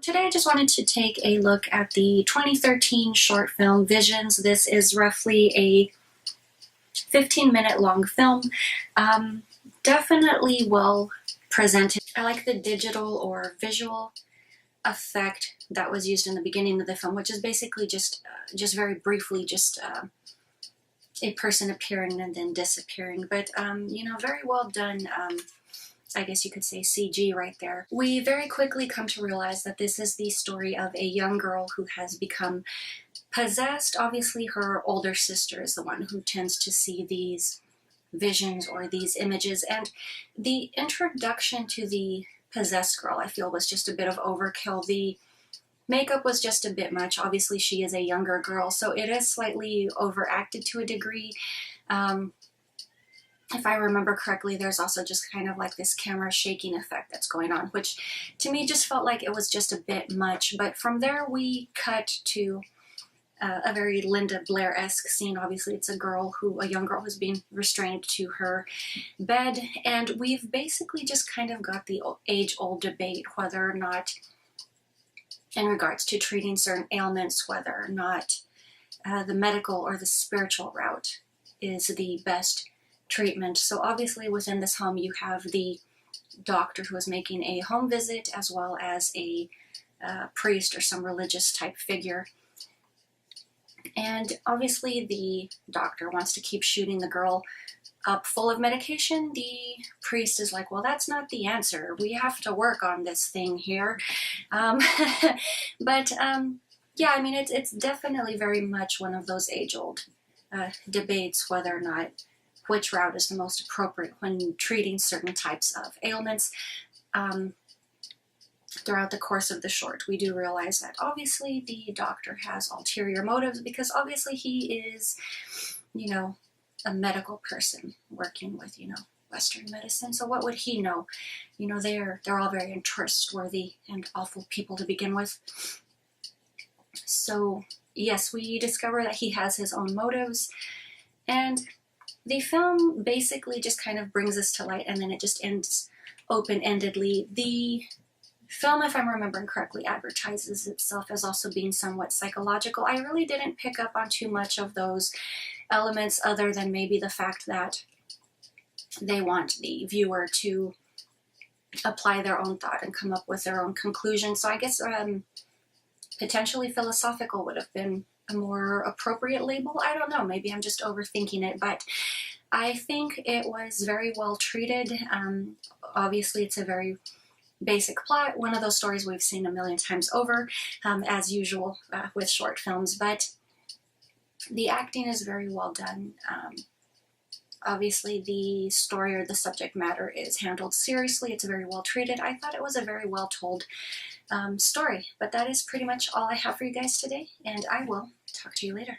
Today I just wanted to take a look at the 2013 short film Visions. This is roughly a 15-minute long film. Definitely well presented. I like the digital or visual effect that was used in the beginning of the film, which is basically just very briefly a person appearing and then disappearing. But you know, very well done. I guess you could say CG right there. We very quickly come to realize that this is the story of a young girl who has become possessed. Obviously, her older sister is the one who tends to see these visions or these images. And the introduction to the possessed girl, I feel, was just a bit of overkill. The makeup was just a bit much. Obviously, she is a younger girl, so it is slightly overacted to a degree. If I remember correctly, there's also just kind of like this camera shaking effect that's going on, which to me just felt like it was just a bit much. But from there, we cut to a very Linda Blair-esque scene. Obviously, it's a young girl who's being restrained to her bed. And we've basically just kind of got the age-old debate whether or not, in regards to treating certain ailments, whether or not the medical or the spiritual route is the best treatment. So obviously within this home you have the doctor who is making a home visit, as well as a priest or some religious type figure. And obviously the doctor wants to keep shooting the girl up full of medication. The priest is like, well, that's not the answer. We have to work on this thing here. But yeah, I mean, it's definitely very much one of those age-old debates whether or not which route is the most appropriate when treating certain types of ailments. Throughout the course of the short, we do realize that obviously the doctor has ulterior motives, because obviously he is, you know, a medical person working with, you know, Western medicine. So what would he know? You know, they're all very untrustworthy and awful people to begin with. So yes, we discover that he has his own motives, and the film basically just kind of brings this to light, and then it just ends open-endedly. The film, if I'm remembering correctly, advertises itself as also being somewhat psychological. I really didn't pick up on too much of those elements, other than maybe the fact that they want the viewer to apply their own thought and come up with their own conclusion. So I guess potentially philosophical would have been a more appropriate label. I don't know, maybe I'm just overthinking it, but I think it was very well treated. Obviously it's a very basic plot, one of those stories we've seen a million times over, as usual with short films, but the acting is very well done. Obviously the story or the subject matter is handled seriously. It's very well treated. I thought it was a very well told story. But that is pretty much all I have for you guys today, and I will talk to you later.